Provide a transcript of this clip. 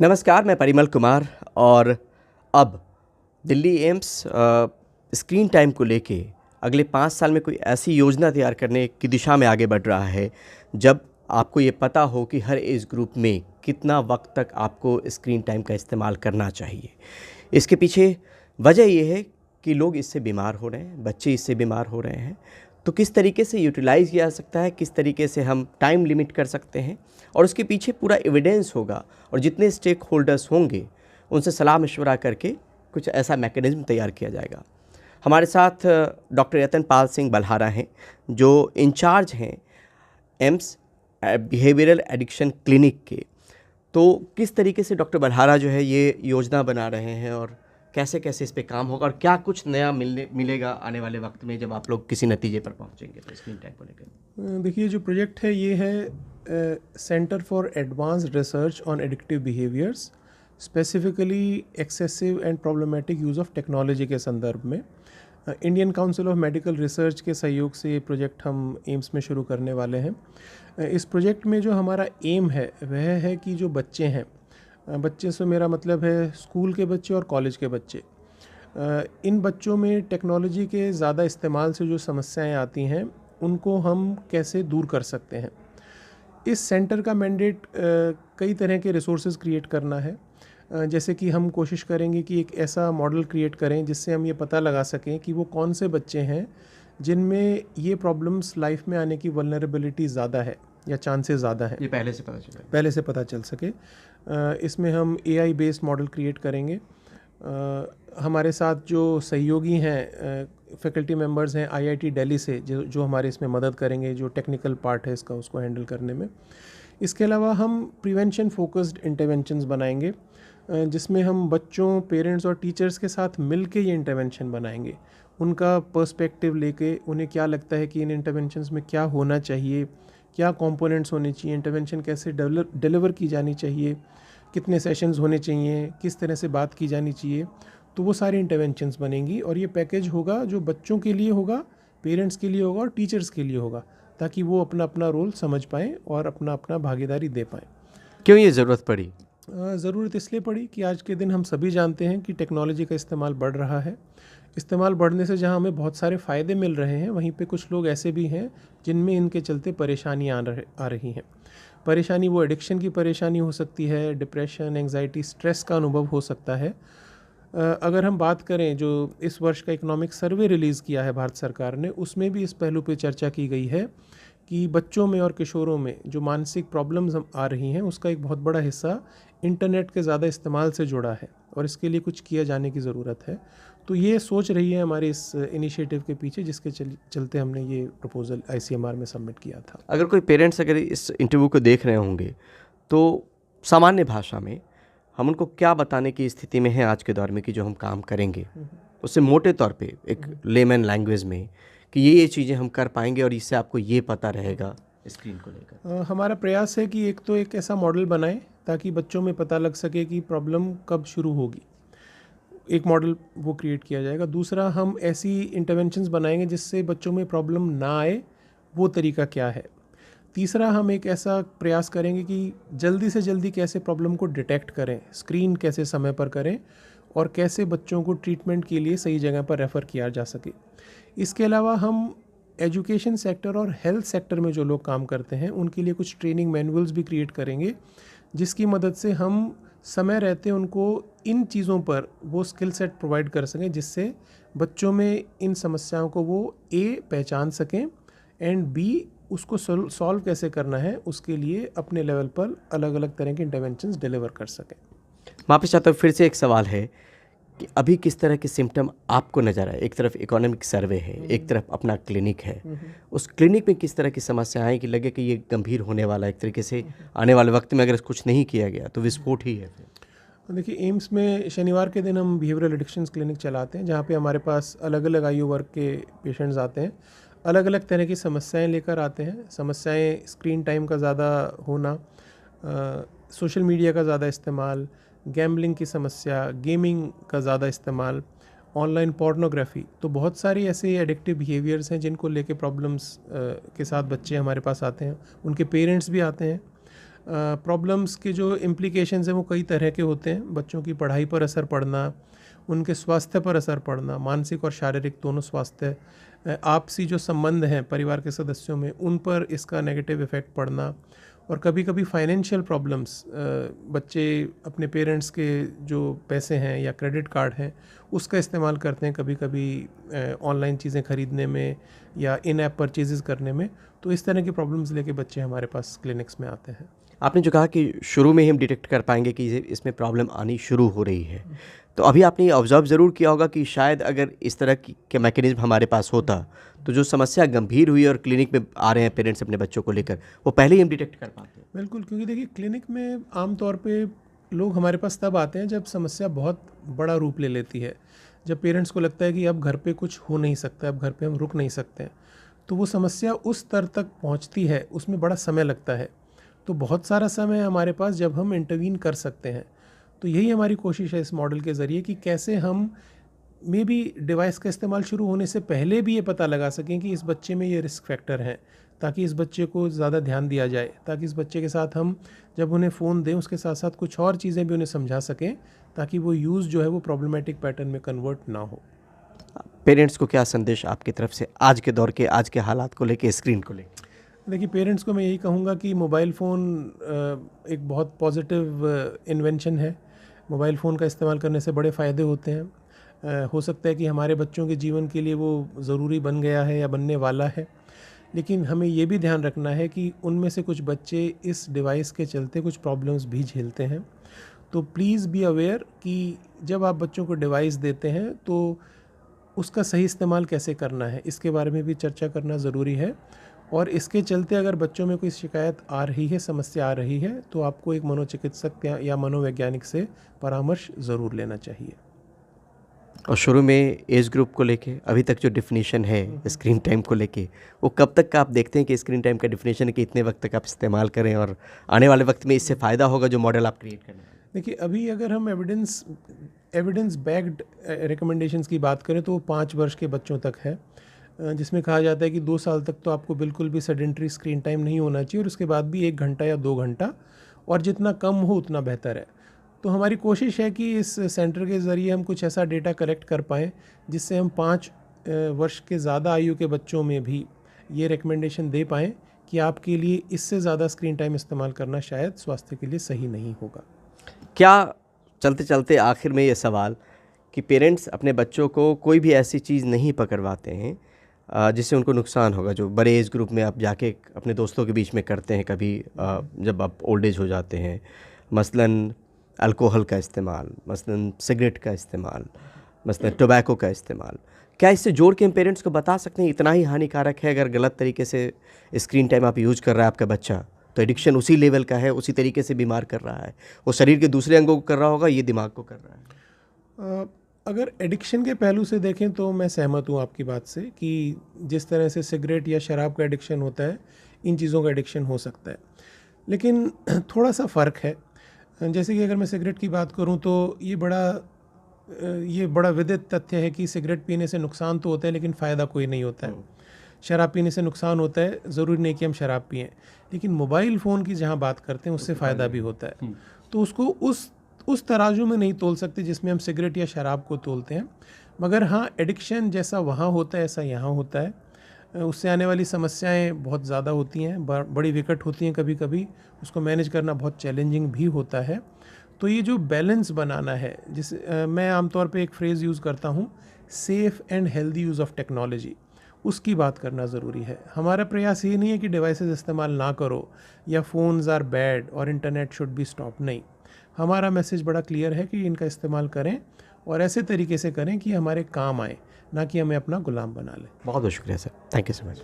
नमस्कार, मैं परिमल कुमार। और अब दिल्ली एम्स स्क्रीन टाइम को लेके अगले 5 साल में कोई ऐसी योजना तैयार करने की दिशा में आगे बढ़ रहा है, जब आपको ये पता हो कि हर एज ग्रुप में कितना वक्त तक आपको स्क्रीन टाइम का इस्तेमाल करना चाहिए। इसके पीछे वजह ये है कि लोग इससे बीमार हो रहे हैं, बच्चे इससे बीमार हो रहे हैं। तो किस तरीके से यूटिलाइज़ किया जा सकता है, किस तरीके से हम टाइम लिमिट कर सकते हैं, और उसके पीछे पूरा एविडेंस होगा, और जितने स्टेक होल्डर्स होंगे उनसे सलाह मशवरा करके कुछ ऐसा मैकेनिज़्म तैयार किया जाएगा। हमारे साथ डॉक्टर यतनपाल सिंह बलहारा हैं, जो इंचार्ज हैं एम्स बिहेवियरल एडिक्शन क्लिनिक के। तो किस तरीके से डॉक्टर बलहारा जो है ये योजना बना रहे हैं, और कैसे कैसे इस पे काम होगा, और क्या कुछ नया मिलेगा आने वाले वक्त में जब आप लोग किसी नतीजे पर पहुंचेंगे तो स्क्रीन टाइम को लेकर? देखिए, जो प्रोजेक्ट है ये है centre for advanced research on addictive behaviours, specifically excessive and problematic use of technology के संदर्भ में Indian council of medical research के सहयोग से ये प्रोजेक्ट हम एम्स में शुरू करने वाले हैं। इस प्रोजेक्ट में जो हमारा एम है वह है कि जो बच्चे हैं, बच्चे से मेरा मतलब है स्कूल के बच्चे और कॉलेज के बच्चे, इन बच्चों में टेक्नोलॉजी के ज़्यादा इस्तेमाल से जो समस्याएं आती हैं उनको हम कैसे दूर कर सकते हैं। इस सेंटर का मैंडेट कई तरह के रिसोर्सेज क्रिएट करना है। जैसे कि हम कोशिश करेंगे कि एक ऐसा मॉडल क्रिएट करें जिससे हम ये पता लगा सकें कि वो कौन से बच्चे हैं जिनमें ये प्रॉब्लम्स लाइफ में आने की वल्नरेबिलिटी ज़्यादा है या चांसेस ज़्यादा है। ये पहले से पता चल सके। इसमें हम AI बेस्ड मॉडल क्रिएट करेंगे। हमारे साथ जो सहयोगी हैं, फैकल्टी मेंबर्स हैं IIT दिल्ली से, जो हमारे इसमें मदद करेंगे, जो टेक्निकल पार्ट है इसका उसको हैंडल करने में। इसके अलावा हम प्रिवेंशन फोकस्ड इंटरवेंशंस बनाएंगे, जिसमें हम बच्चों, पेरेंट्स और टीचर्स के साथ मिल के ये इंटरवेंशन बनाएंगे। उनका पर्सपेक्टिव लेके उन्हें क्या लगता है कि इन इंटरवेंशंस में क्या होना चाहिए, क्या कंपोनेंट्स होने चाहिए, इंटरवेंशन कैसे डिलीवर की जानी चाहिए, कितने सेशंस होने चाहिए, किस तरह से बात की जानी चाहिए। तो वो सारी इंटरवेंशंस बनेंगी और ये पैकेज होगा जो बच्चों के लिए होगा, पेरेंट्स के लिए होगा और टीचर्स के लिए होगा, ताकि वो अपना अपना रोल समझ पाएँ और अपना अपना भागीदारी दे पाएँ। क्यों ये ज़रूरत पड़ी? ज़रूरत इसलिए पड़ी कि आज के दिन हम सभी जानते हैं कि टेक्नोलॉजी का इस्तेमाल बढ़ रहा है। इस्तेमाल बढ़ने से जहां हमें बहुत सारे फ़ायदे मिल रहे हैं, वहीं पे कुछ लोग ऐसे भी हैं जिनमें इनके चलते परेशानी आ रही हैं। परेशानी वो एडिक्शन की परेशानी हो सकती है, डिप्रेशन, एंग्जाइटी, स्ट्रेस का अनुभव हो सकता है। अगर हम बात करें, जो इस वर्ष का इकोनॉमिक सर्वे रिलीज़ किया है भारत सरकार ने, उसमें भी इस पहलू पे चर्चा की गई है कि बच्चों में और किशोरों में जो मानसिक प्रॉब्लम्स आ रही हैं उसका एक बहुत बड़ा हिस्सा इंटरनेट के ज़्यादा इस्तेमाल से जुड़ा है और इसके लिए कुछ किया जाने की ज़रूरत है। तो ये सोच रही है हमारे इस इनिशिएटिव के पीछे, जिसके चलते हमने ये प्रपोज़ल ICMR में सबमिट किया था। अगर कोई पेरेंट्स अगर इस इंटरव्यू को देख रहे होंगे, तो सामान्य भाषा में हम उनको क्या बताने की स्थिति में हैं आज के दौर में कि जो हम काम करेंगे उससे मोटे तौर पे एक लेमन लैंग्वेज में कि ये चीज़ें हम कर पाएंगे और इससे आपको ये पता रहेगा स्क्रीन को लेकर? हमारा प्रयास है कि एक ऐसा मॉडल बनाएं ताकि बच्चों में पता लग सके कि प्रॉब्लम कब शुरू होगी। एक मॉडल वो क्रिएट किया जाएगा। दूसरा, हम ऐसी इंटरवेंशंस बनाएंगे जिससे बच्चों में प्रॉब्लम ना आए, वो तरीका क्या है। तीसरा, हम एक ऐसा प्रयास करेंगे कि जल्दी से जल्दी कैसे प्रॉब्लम को डिटेक्ट करें, स्क्रीन कैसे समय पर करें और कैसे बच्चों को ट्रीटमेंट के लिए सही जगह पर रेफ़र किया जा सके। इसके अलावा हम एजुकेशन सेक्टर और हेल्थ सेक्टर में जो लोग काम करते हैं उनके लिए कुछ ट्रेनिंग मैनुअल्स भी क्रिएट करेंगे, जिसकी मदद से हम समय रहते उनको इन चीज़ों पर वो स्किल सेट प्रोवाइड कर सकें, जिससे बच्चों में इन समस्याओं को वो पहचान सकें एंड B उसको सॉल्व कैसे करना है उसके लिए अपने लेवल पर अलग अलग तरह के इंटरवेंशंस डिलीवर कर सकें। वापस चाहता हूँ, फिर से एक सवाल है कि अभी किस तरह के सिम्टम आपको नज़र आए? एक तरफ इकोनॉमिक सर्वे है, एक तरफ अपना क्लिनिक है। उस क्लिनिक में किस तरह की समस्या आई कि लगे कि ये गंभीर होने वाला, एक तरीके से आने वाले वक्त में अगर कुछ नहीं किया गया तो विस्फोट ही है? देखिए, एम्स में शनिवार के दिन हम बिहेवियरल एडिक्शंस क्लिनिक चलाते हैं, जहाँ पे हमारे पास अलग अलग आयु वर्ग के पेशेंट्स आते हैं, अलग अलग तरह की समस्याएं लेकर आते हैं। समस्याएं स्क्रीन टाइम का ज़्यादा होना, सोशल मीडिया का ज़्यादा इस्तेमाल, गैम्बलिंग की समस्या, गेमिंग का ज़्यादा इस्तेमाल, ऑनलाइन पोर्नोग्राफी। तो बहुत सारी ऐसे एडिक्टिव बिहेवियर्स हैं जिनको लेके प्रॉब्लम्स के साथ बच्चे हमारे पास आते हैं, उनके पेरेंट्स भी आते हैं। प्रॉब्लम्स के जो इम्प्लीकेशंस हैं वो कई तरह के होते हैं। बच्चों की पढ़ाई पर असर पड़ना, उनके स्वास्थ्य पर असर पड़ना, मानसिक और शारीरिक दोनों स्वास्थ्य, आपसी जो संबंध हैं परिवार के सदस्यों में उन पर इसका नेगेटिव इफ़ेक्ट पड़ना, और कभी कभी फाइनेंशियल प्रॉब्लम्स, बच्चे अपने पेरेंट्स के जो पैसे हैं या क्रेडिट कार्ड हैं उसका इस्तेमाल करते हैं कभी कभी ऑनलाइन चीज़ें ख़रीदने में या इन ऐप परचेजेस करने में। तो इस तरह की प्रॉब्लम्स लेके बच्चे हमारे पास क्लिनिक्स में आते हैं। आपने जो कहा कि शुरू में ही हम डिटेक्ट कर पाएंगे कि इसमें प्रॉब्लम आनी शुरू हो रही है, तो अभी आपने ये ऑब्जर्व ज़रूर किया होगा कि शायद अगर इस तरह के मैकेनिज्म हमारे पास होता तो जो समस्या गंभीर हुई और क्लिनिक में आ रहे हैं पेरेंट्स अपने बच्चों को लेकर, वो पहले ही हम डिटेक्ट कर पाते हैं। बिल्कुल, क्योंकि देखिए क्लिनिक में आमतौर पे लोग हमारे पास तब आते हैं जब समस्या बहुत बड़ा रूप ले लेती है, जब पेरेंट्स को लगता है कि अब घर पे कुछ हो नहीं सकता, अब घर पे हम रुक नहीं सकते हैं। तो वो समस्या उस स्तर तक पहुंचती है, उसमें बड़ा समय लगता है। तो बहुत सारा समय हमारे पास जब हम इंटरवीन कर सकते हैं। तो यही हमारी कोशिश है इस मॉडल के ज़रिए कि कैसे हम मे बी डिवाइस का इस्तेमाल शुरू होने से पहले भी ये पता लगा सकें कि इस बच्चे में ये रिस्क फैक्टर हैं, ताकि इस बच्चे को ज़्यादा ध्यान दिया जाए, ताकि इस बच्चे के साथ हम जब उन्हें फ़ोन दें उसके साथ साथ कुछ और चीज़ें भी उन्हें समझा सकें, ताकि वो यूज़ जो है वो प्रॉब्लमेटिक पैटर्न में कन्वर्ट ना हो। पेरेंट्स को क्या संदेश आपकी तरफ से आज के दौर के, आज के हालात को लेके, स्क्रीन को लेके? देखिए, पेरेंट्स को मैं यही कहूँगा कि मोबाइल फ़ोन एक बहुत पॉजिटिव इन्वेंशन है। मोबाइल फ़ोन का इस्तेमाल करने से बड़े फ़ायदे होते हैं। हो सकता है कि हमारे बच्चों के जीवन के लिए वो ज़रूरी बन गया है या बनने वाला है, लेकिन हमें ये भी ध्यान रखना है कि उनमें से कुछ बच्चे इस डिवाइस के चलते कुछ प्रॉब्लम्स भी झेलते हैं। तो प्लीज़ बी अवेयर कि जब आप बच्चों को डिवाइस देते हैं तो उसका सही इस्तेमाल कैसे करना है, इसके बारे में भी चर्चा करना ज़रूरी है। और इसके चलते अगर बच्चों में कोई शिकायत आ रही है, समस्या आ रही है, तो आपको एक मनोचिकित्सक या मनोवैज्ञानिक से परामर्श ज़रूर लेना चाहिए। और शुरू में एज ग्रुप को लेके अभी तक जो डेफिनेशन है स्क्रीन टाइम को लेके, वो कब तक का आप देखते हैं कि स्क्रीन टाइम का डेफिनेशन है कि इतने वक्त तक आप इस्तेमाल करें और आने वाले वक्त में इससे फ़ायदा होगा जो मॉडल आप क्रिएट करने वाले हैं? देखिए, अभी अगर हम एविडेंस बैक्ड रिकमेंडेशंस की बात करें तो वो 5 वर्ष के बच्चों तक है, जिसमें कहा जाता है कि 2 साल तक तो आपको बिल्कुल भी सेडेंटरी स्क्रीन टाइम नहीं होना चाहिए, और उसके बाद भी 1 घंटा या 2 घंटा, और जितना कम हो उतना बेहतर है। तो हमारी कोशिश है कि इस सेंटर के ज़रिए हम कुछ ऐसा डेटा कलेक्ट कर पाएँ जिससे हम 5 वर्ष के ज़्यादा आयु के बच्चों में भी ये रिकमेंडेशन दे पाएँ कि आपके लिए इससे ज़्यादा स्क्रीन टाइम इस्तेमाल करना शायद स्वास्थ्य के लिए सही नहीं होगा। क्या चलते चलते आखिर में ये सवाल कि पेरेंट्स अपने बच्चों को कोई भी ऐसी चीज़ नहीं पकड़वाते हैं जिससे उनको नुकसान होगा, जो बड़े एज ग्रुप में आप जाके अपने दोस्तों के बीच में करते हैं कभी जब आप ओल्ड एज हो जाते हैं, मसलन अल्कोहल का इस्तेमाल, मसलन सिगरेट का इस्तेमाल, मसलन टोबैको का इस्तेमाल, क्या इससे जोड़ के हम पेरेंट्स को बता सकते हैं इतना ही हानिकारक है? अगर गलत तरीके से स्क्रीन टाइम आप यूज़ कर रहा है आपका बच्चा, तो एडिक्शन उसी लेवल का है, उसी तरीके से बीमार कर रहा है। वो शरीर के दूसरे अंगों को कर रहा होगा, ये दिमाग को कर रहा है। अगर एडिक्शन के पहलू से देखें तो मैं सहमत हूँ आपकी बात से कि जिस तरह से सिगरेट या शराब का एडिक्शन होता है, इन चीज़ों का एडिक्शन हो सकता है, लेकिन थोड़ा सा फ़र्क है। जैसे कि अगर मैं सिगरेट की बात करूँ तो ये बड़ा विदित तथ्य है कि सिगरेट पीने से नुकसान तो होता है लेकिन फ़ायदा कोई नहीं होता है। शराब पीने से नुकसान होता है, ज़रूरी नहीं कि हम शराब पिएं, लेकिन मोबाइल फ़ोन की जहाँ बात करते हैं उससे फ़ायदा भी होता है। तो उसको उस तराजू में नहीं तोल सकते जिसमें हम सिगरेट या शराब को तोलते हैं, मगर हाँ, एडिक्शन जैसा वहाँ होता है ऐसा यहाँ होता है। उससे आने वाली समस्याएं बहुत ज़्यादा होती हैं, बड़ी विकट होती हैं, कभी कभी उसको मैनेज करना बहुत चैलेंजिंग भी होता है। तो ये जो बैलेंस बनाना है, मैं आमतौर पे एक फ्रेज़ यूज़ करता हूँ, safe and healthy use of technology, उसकी बात करना ज़रूरी है। हमारा प्रयास ये नहीं है कि डिवाइसेस इस्तेमाल ना करो या फ़ोन्स आर बैड और इंटरनेट शुड बी स्टॉप, नहीं। हमारा मैसेज बड़ा क्लियर है कि इनका इस्तेमाल करें और ऐसे तरीके से करें कि हमारे काम आए, ना कि हमें अपना गुलाम बना लें। बहुत बहुत शुक्रिया sir, thank you so much.